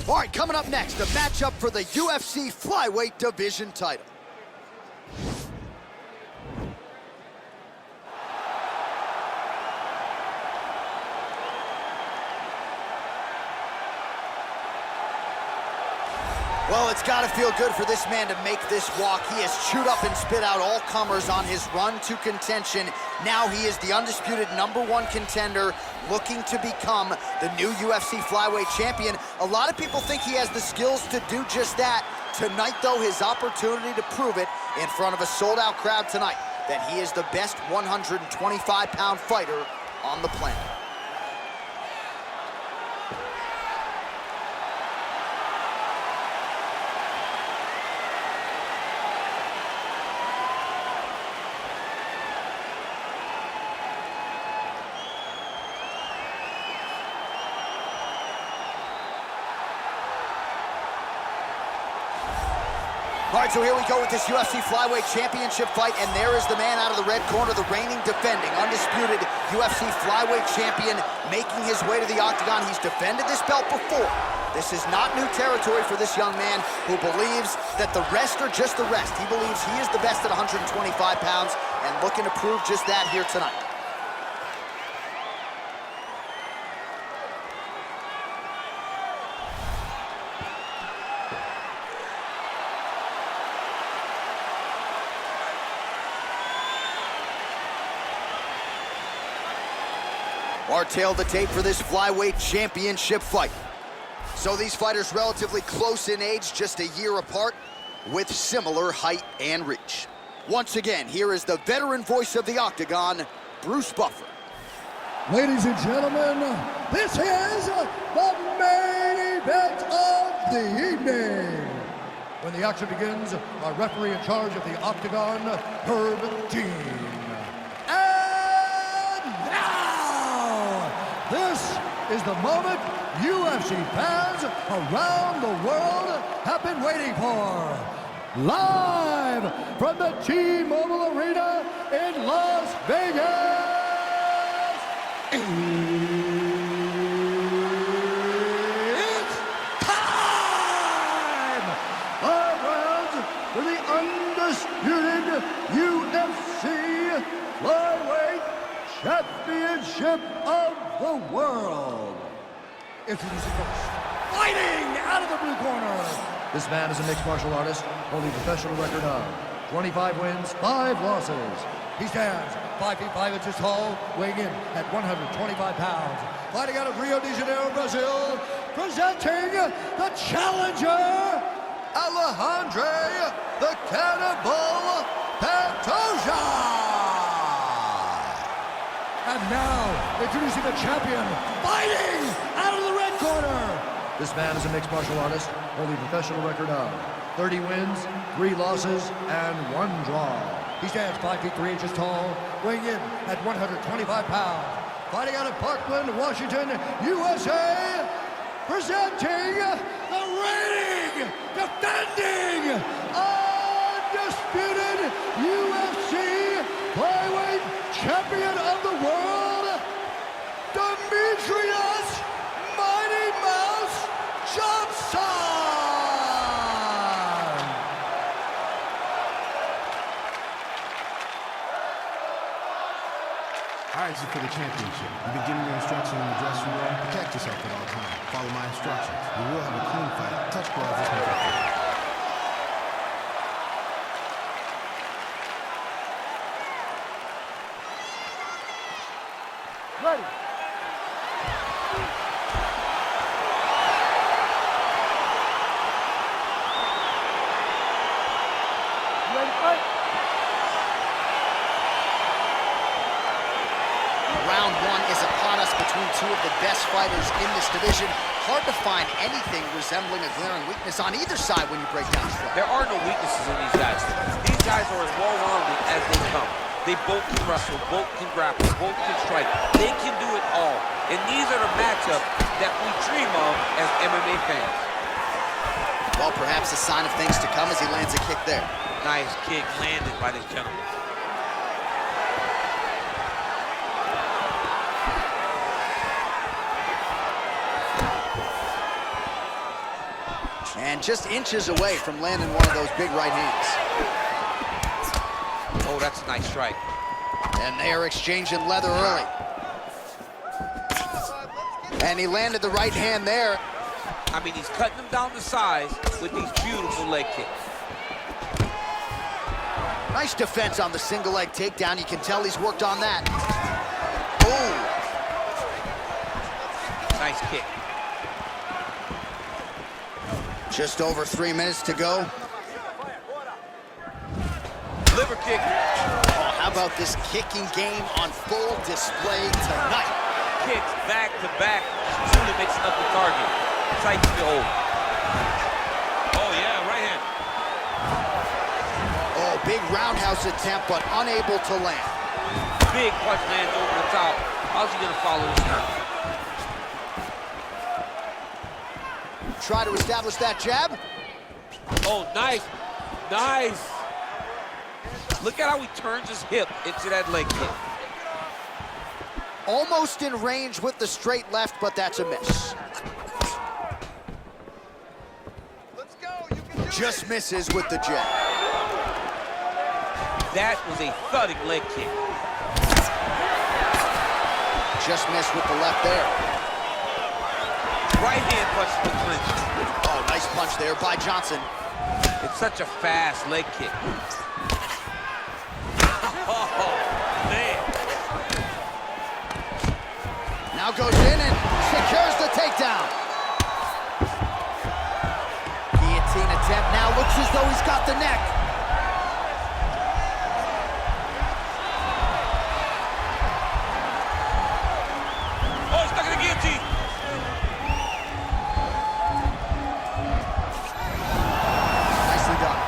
All right, coming up next, a matchup for the UFC flyweight division title. Well, it's got to feel good for this man to make this walk. He has chewed up and spit out all comers on his run to contention. Now he is the undisputed #1 contender, looking to become the new UFC flyweight champion. A lot of people think he has the skills to do just that. Tonight, though, his opportunity to prove it in front of a sold-out crowd tonight, that he is the best 125-pound fighter on the planet. All right, so here we go with this UFC flyweight championship fight, and there is the man out of the red corner, the reigning, defending, undisputed UFC flyweight champion, making his way to the octagon. He's defended this belt before. This is not new territory for this young man who believes that the rest are just the rest. He believes he is the best at 125 pounds and looking to prove just that here tonight. Our tail the tape for this flyweight championship fight. So these fighters relatively close in age, just a year apart, with similar height and reach. Once again, here is the veteran voice of the octagon, Bruce Buffer. Ladies and gentlemen, this is the main event of the evening. When the action begins, our referee in charge of the octagon, Herb Dean. This is the moment UFC fans around the world have been waiting for. Live from the T-Mobile Arena in Las Vegas. It's time! Our rounds for the undisputed UFC flyweight championship of the world. Introducing first, fighting out of the blue corner. This man is a mixed martial artist, holding a professional record of 25 wins, 5 losses. He stands 5 feet 5 inches tall, weighing in at 125 pounds. Fighting out of Rio de Janeiro, Brazil, presenting the challenger, Alexandre the Cannibal Pantoja. And now, introducing the champion, fighting out of the red corner. This man is a mixed martial artist, holding a professional record of 30 wins, 3 losses, and 1 draw. He stands 5 feet 3 inches tall, weighing in at 125 pounds. Fighting out of Parkland, Washington, USA, presenting the reigning, defending, undisputed UFC flyweight champion of the world, Demetrious Mighty Mouse Johnson! All right, this is for the championship. You've been giving your instructions in the dressing room. Protect yourself at all times. Follow my instructions. We will have a clean fight. Touch gloves, this make it fair. Ready. Ready, fight. Round 1 is upon us between two of the best fighters in this division. Hard to find anything resembling a glaring weakness on either side when you break down the fight. There are no weaknesses in these guys. These guys are as well-rounded as they come. They both can wrestle, both can grapple, both can strike. They can do it all. And these are the matchups that we dream of as MMA fans. Well, perhaps a sign of things to come as he lands a kick there. Nice kick landed by this gentleman. And just inches away from landing one of those big right hands. Oh, that's a nice strike. And they are exchanging leather early. And he landed the right hand there. I mean, he's cutting them down to size with these beautiful leg kicks. Nice defense on the single leg takedown. You can tell he's worked on that. Ooh. Nice kick. Just over 3 minutes to go. Liver kick. Oh, how about this kicking game on full display tonight? Kicks back to back. Truly mixing up the target. Tight to behold. Oh, yeah, right hand. Oh, big roundhouse attempt, but unable to land. Big punch lands over the top. How's he gonna follow this now? Try to establish that jab. Oh, nice. Nice. Look at how he turns his hip into that leg kick. Almost in range with the straight left, but that's a miss. Let's go. You can do Just it. misses with the jab. That was a thudding leg kick. Just missed with the left there. Right hand punch to the clinch. Oh, nice punch there by Johnson. It's such a fast leg kick. Oh, man. Now goes in and secures the takedown. Guillotine attempt now. Looks as though he's got the neck. Oh, he's stuck in the guillotine. Nicely done.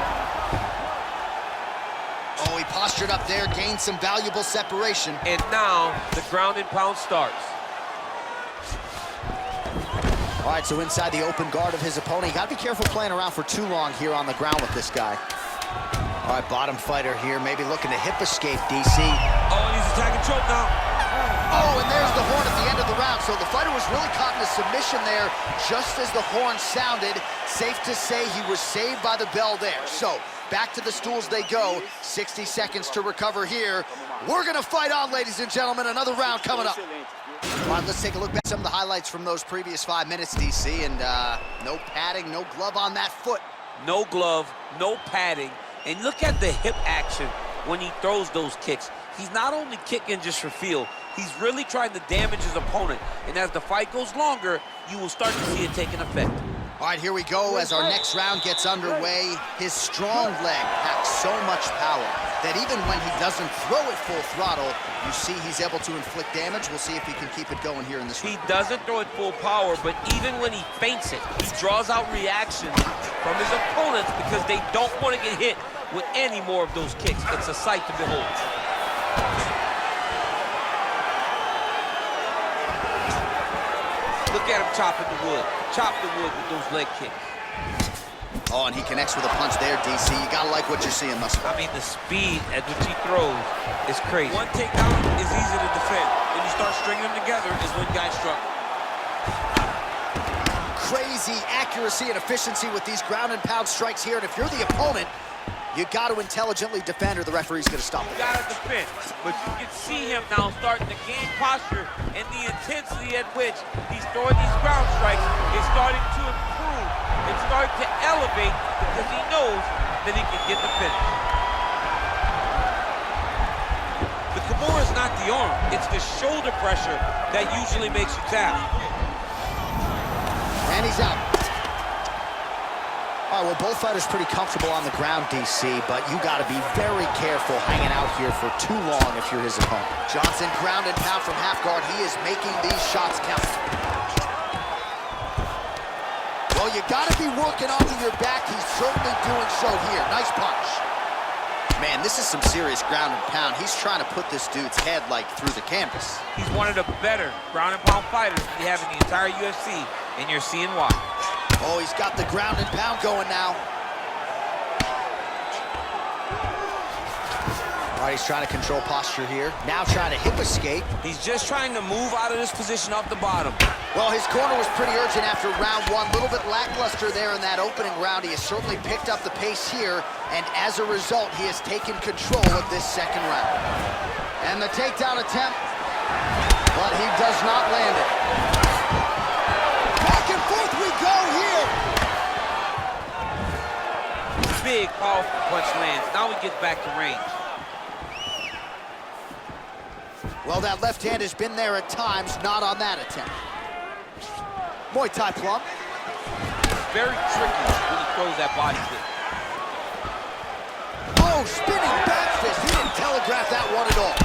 Oh, he postured up there, gained some valuable separation. And now the ground and pound starts. All right, so inside the open guard of his opponent. You gotta be careful playing around for too long here on the ground with this guy. All right, bottom fighter here, maybe looking to hip escape, DC. Oh, and he's attacking choke now. Oh, and there's the horn at the end of the round. So the fighter was really caught in a submission there just as the horn sounded. Safe to say he was saved by the bell there. So back to the stools they go. 60 seconds to recover here. We're gonna fight on, ladies and gentlemen. Another round coming up. All right, let's take a look back at some of the highlights from those previous 5 minutes, DC. And no padding, no glove on that foot. No glove, no padding. And look at the hip action when he throws those kicks. He's not only kicking just for feel, he's really trying to damage his opponent. And as the fight goes longer, you will start to see it taking effect. All right, here we go as our next round gets underway. His strong leg packs so much power that even when he doesn't throw it full throttle, you see he's able to inflict damage. We'll see if he can keep it going here in this round. He doesn't throw it full power, but even when he feints it, he draws out reactions from his opponents because they don't want to get hit with any more of those kicks. It's a sight to behold. Look at him chopping the wood. Chop the wood with those leg kicks. Oh, and he connects with a punch there, DC. You gotta like what you're seeing, Muscle. I mean, the speed at which he throws is crazy. One takedown is easy to defend. When you start stringing them together is when guys struggle. Crazy accuracy and efficiency with these ground and pound strikes here. And if you're the opponent, you got to intelligently defend or the referee's going to stop it. You got to defend. But you can see him now starting to gain posture, and the intensity at which he's throwing these ground strikes is starting to improve. It's starting to elevate because he knows that he can get the finish. The Kimura is not the arm. It's the shoulder pressure that usually makes you tap. And he's out. All right, well, both fighters pretty comfortable on the ground, DC, but you got to be very careful hanging out here for too long if you're his opponent. Johnson ground and pound from half guard. He is making these shots count. Well, you got to be working onto your back. He's certainly doing so here. Nice punch. Man, this is some serious ground and pound. He's trying to put this dude's head, like, through the canvas. He's one of the better ground and pound fighters we have in the entire UFC, and you're seeing why. Oh, he's got the ground and pound going now. All right, he's trying to control posture here. Now trying to hip escape. He's just trying to move out of this position off the bottom. Well, his corner was pretty urgent after round one. A little bit lackluster there in that opening round. He has certainly picked up the pace here, and as a result, he has taken control of this second round. And the takedown attempt, but he does not land it. Back and forth we go here. Big, powerful punch lands. Now he gets back to range. Well, that left hand has been there at times, not on that attempt. Muay Thai plum. Very tricky when he throws that body kick. Oh, spinning back fist. He didn't telegraph that one at all.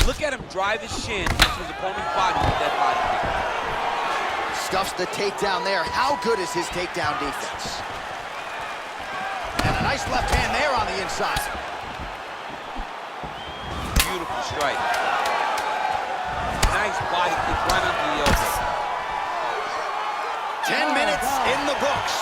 Look at him drive his shin into his opponent's body with that body kick. Stuffs the takedown there. How good is his takedown defense? And a nice left hand there on the inside. Beautiful strike. Nice body kick right under the elbow. 10 minutes in the books.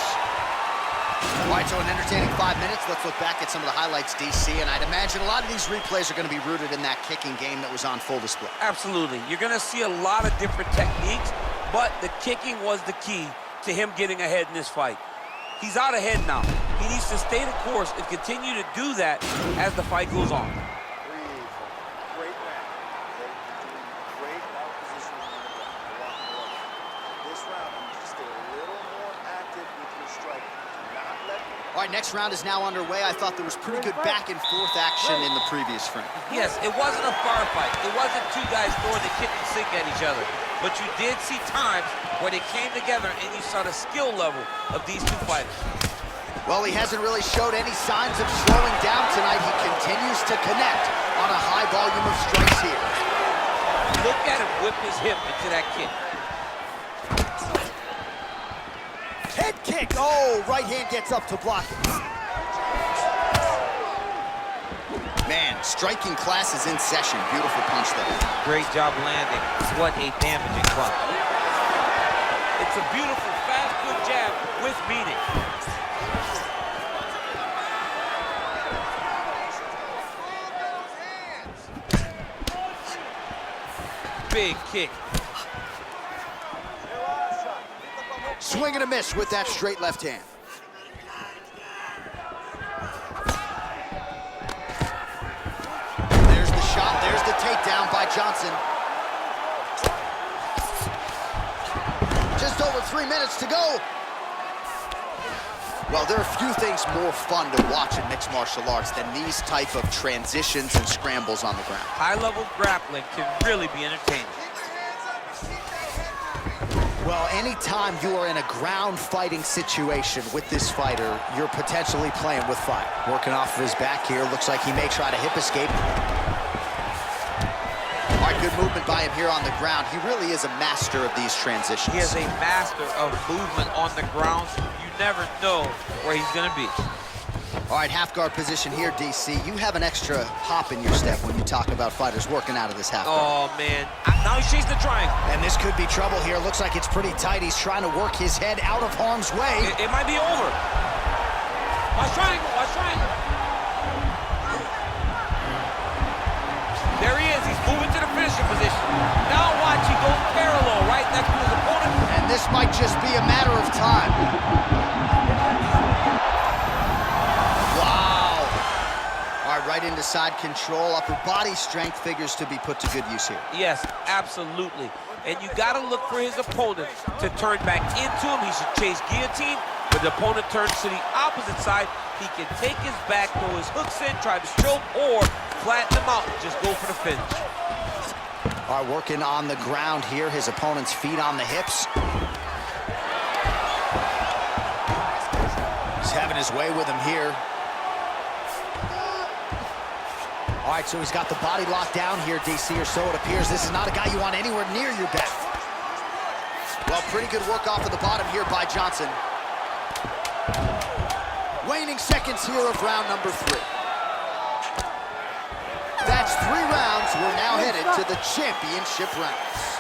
All right, so an entertaining 5 minutes. Let's look back at some of the highlights, DC, and I'd imagine a lot of these replays are going to be rooted in that kicking game that was on full display. Absolutely. You're going to see a lot of different techniques, but the kicking was the key to him getting ahead in this fight. He's out ahead now. He needs to stay the course and continue to do that as the fight goes on. Great round. Great out position. This round, you just stay a little more active with your striking. Do not let All right, next round is now underway. I thought there was pretty good back and forth action in the previous frame. Yes, it wasn't a firefight. It wasn't two guys throwing the kick and sink at each other. But you did see times where they came together and you saw the skill level of these two fighters. Well, he hasn't really showed any signs of slowing down tonight. He continues to connect on a high volume of strikes here. Look at him whip his hip into that kick. Head kick. Oh, right hand gets up to block it. Man, striking class is in session. Beautiful punch there. Great job landing. What a damaging punch. It's a beautiful, fast, good jab with meaning. Big kick. Swing and a miss with that straight left hand. There's the shot. There's the takedown by Johnson. Just over 3 minutes to go. Well, there are few things more fun to watch in mixed martial arts than these type of transitions and scrambles on the ground. High-level grappling can really be entertaining. Well, anytime you are in a ground fighting situation with this fighter, you're potentially playing with fire. Working off of his back here, looks like he may try to hip escape. All right, good movement by him here on the ground. He really is a master of these transitions. He is a master of movement on the ground. You never know where he's gonna be. All right, half guard position here, DC. You have an extra hop in your step when you talk about fighters working out of this half guard. Oh, man. Now he's chasing the triangle. And this could be trouble here. Looks like it's pretty tight. He's trying to work his head out of harm's way. It might be over. Watch triangle, watch triangle. There he is. He's moving to the finishing position. Now watch, he goes parallel right next to his opponent. And this might just be a matter of time. Wow. All right, right into side control. Upper body strength figures to be put to good use here. Yes, absolutely. And you got to look for his opponent to turn back into him. He should chase guillotine. But the opponent turns to the opposite side. He can take his back, throw his hooks in, try to choke, or flatten him out and just go for the finish. All right, working on the ground here. His opponent's feet on the hips. He's having his way with him here. All right, so he's got the body locked down here, DC, or so it appears. This is not a guy you want anywhere near your back. Well, pretty good work off of the bottom here by Johnson. Waning seconds here of round number 3. That's 3 rounds. We're now headed to the championship rounds.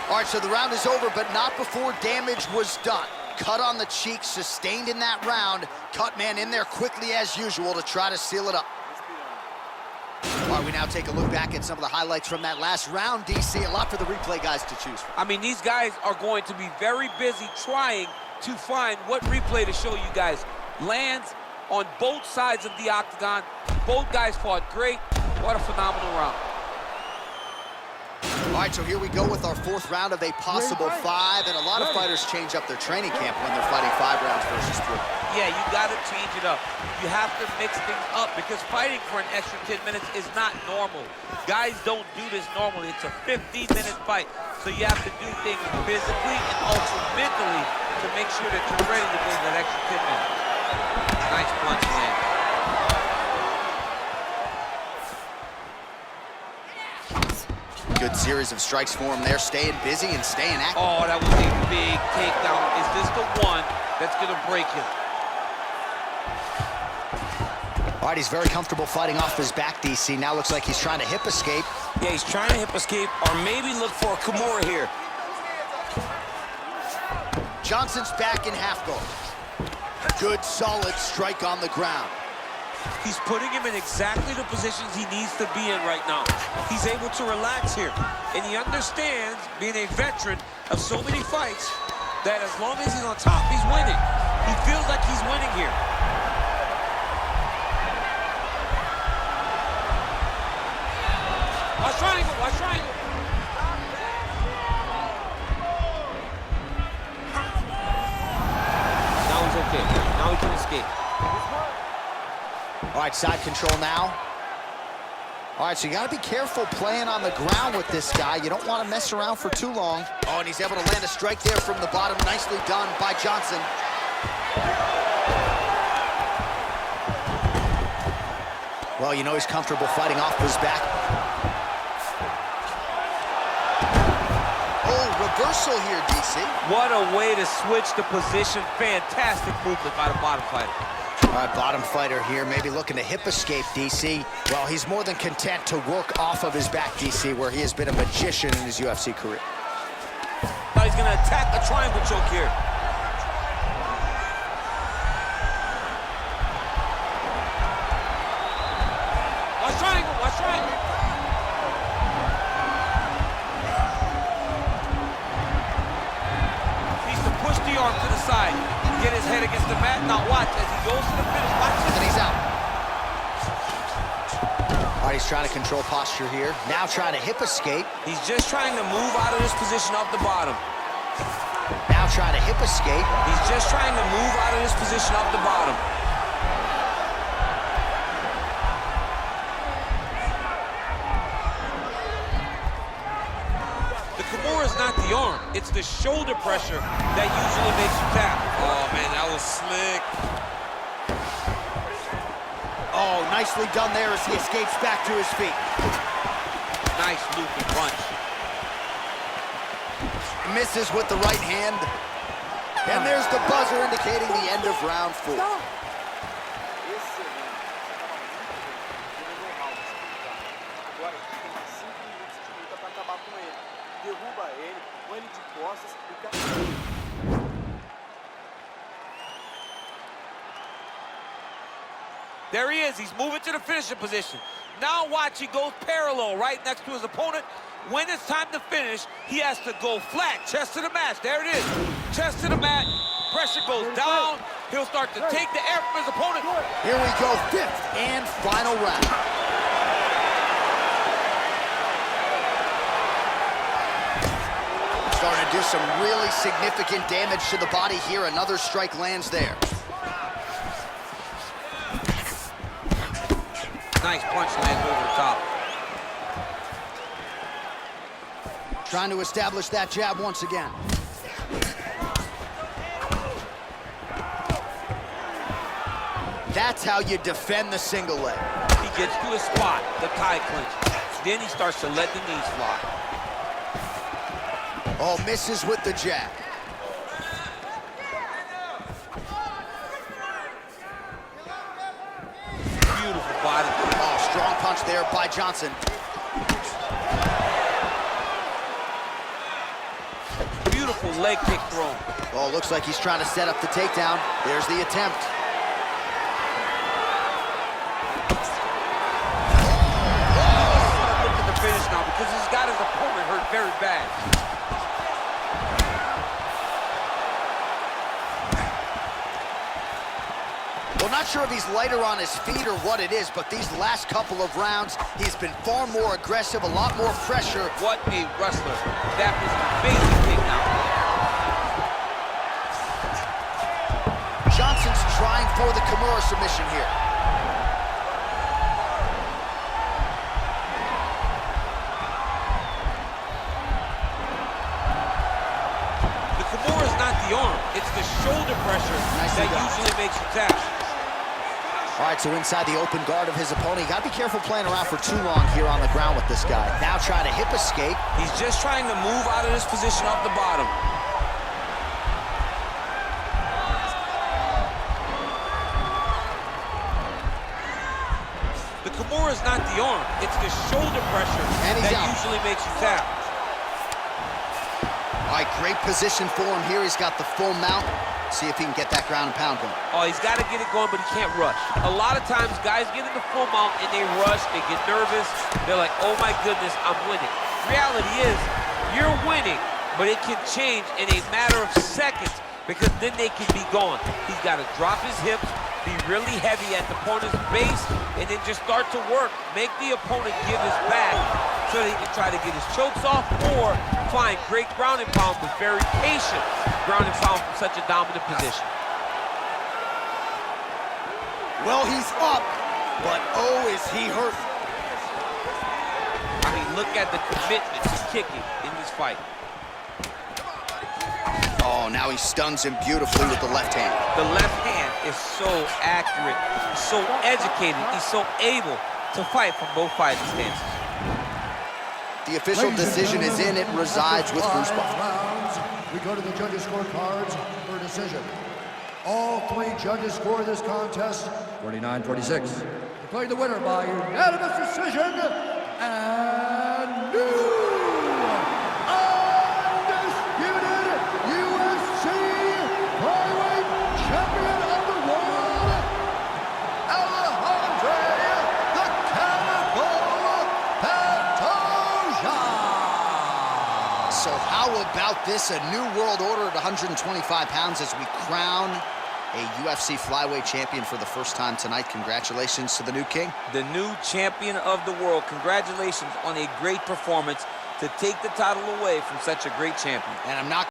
All right, so the round is over, but not before damage was done. cut on the cheek sustained in that round. Cutman in there quickly as usual to try to seal it up. All right, we now take a look back at some of the highlights from that last round, DC. A lot for the replay guys to choose from. I mean, these guys are going to be very busy trying to find what replay to show you guys. Lands on both sides of the octagon. Both guys fought great. What a phenomenal round. All right, so here we go with our fourth round of a possible 5, and a lot of fighters change up their training camp when they're fighting 5 rounds versus 3. Yeah, you got to change it up. You have to mix things up because fighting for an extra 10 minutes is not normal. Guys don't do this normally. It's a 15-minute fight, so you have to do things physically and also mentally to make sure that you're ready to go that extra 10 minutes. Nice punch, man. Good series of strikes for him there, staying busy and staying active. Oh, that was a big takedown. Is this the one that's going to break him? All right, he's very comfortable fighting off his back, DC. Now looks like he's trying to hip escape. Yeah, he's trying to hip escape or maybe look for a Kimura here. Johnson's back in half guard. Good, solid strike on the ground. He's putting him in exactly the positions he needs to be in right now. He's able to relax here. And he understands, being a veteran of so many fights, that as long as he's on top, he's winning. He feels like he's winning here. Watch triangle, watch triangle. Now he's okay. Now he can escape. All right, side control now. All right, so you got to be careful playing on the ground with this guy. You don't want to mess around for too long. Oh, and he's able to land a strike there from the bottom. Nicely done by Johnson. Well, you know he's comfortable fighting off his back. Oh, reversal here, DC. What a way to switch the position. Fantastic movement by the bottom fighter. All right, bottom fighter here, maybe looking to hip escape, DC. Well, he's more than content to work off of his back, DC, where he has been a magician in his UFC career. Now he's going to attack a triangle choke here. Watch triangle, watch triangle. Needs to push the arm to the side. Get his head against the mat. Now watch as he goes to the finish. Watch this. And he's out. All right, he's trying to control posture here. Now trying to hip escape. He's just trying to move out of this position off the bottom. Now trying to hip escape. He's just trying to move out of this position off the bottom. The Kimura is not the arm. It's the shoulder pressure that usually makes you tap. Oh, man, that was slick. Oh, nicely done there as he escapes back to his feet. Nice looping punch. Misses with the right hand. And there's the buzzer indicating the end of round 4. Excelente. Agora ele tem 5 minutos de luta para acabar com ele. Derruba ele, põe ele de costas e There he is. He's moving to the finishing position. Now watch, he goes parallel right next to his opponent. When it's time to finish, he has to go flat, chest to the mat. There it is. Chest to the mat. Pressure goes down. He'll start to take the air from his opponent. Here we go, 5th and final round. Starting to do some really significant damage to the body here. Another strike lands there. Nice punch lands over the top. Trying to establish that jab once again. That's how you defend the single leg. He gets to his spot, the tie clinch. Then he starts to let the knees fly. Oh, misses with the jab. Beautiful body. Oh, strong punch there by Johnson. Beautiful beautiful leg kick thrown. Oh, looks like he's trying to set up the takedown. There's the attempt. Look at the finish now because he's got his opponent hurt very bad. Well, not sure if he's lighter on his feet or what it is, but these last couple of rounds, he's been far more aggressive, a lot more pressure. What a wrestler. That was an amazing takedown. Johnson's trying for the Kimura submission here. The Kimura is not the arm. It's the shoulder pressure that usually makes you tap. All right, so inside the open guard of his opponent, you got to be careful playing around for too long here on the ground with this guy. Now trying to hip escape. He's just trying to move out of this position off the bottom. The Kimura is not the arm. It's the shoulder pressure that usually makes you tap. All right, great position for him here. He's got the full mount. See if he can get that ground and pound going. Oh, he's got to get it going, but he can't rush. A lot of times, guys get in the full mount and they rush, they get nervous. They're like, oh my goodness, I'm winning. Reality is, you're winning, but it can change in a matter of seconds because then they can be gone. He's got to drop his hips, be really heavy at the opponent's base, and then just start to work. Make the opponent give his back so that he can try to get his chokes off or find great ground and pound with very patient ground and pound from such a dominant position. Well, he's up, but oh, is he hurt. I mean, look at the commitment to kicking in this fight. Oh, now he stuns him beautifully with the left hand. The left hand is so accurate, he's so educated, he's so able to fight from both fighting stances. The official decision is in. It resides with Bruce Buffer. Rounds, we go to the judges' scorecards for a decision. All three judges score this contest 49-46. Declared the winner by unanimous decision and new undisputed UFC flyweight champion of the world, Alexandre the Cannibal Pantoja. So how about this? A new world order at 125 pounds as we crown a UFC flyweight champion for the first time tonight. Congratulations to the new king. The new champion of the world. Congratulations on a great performance to take the title away from such a great champion. And I'm not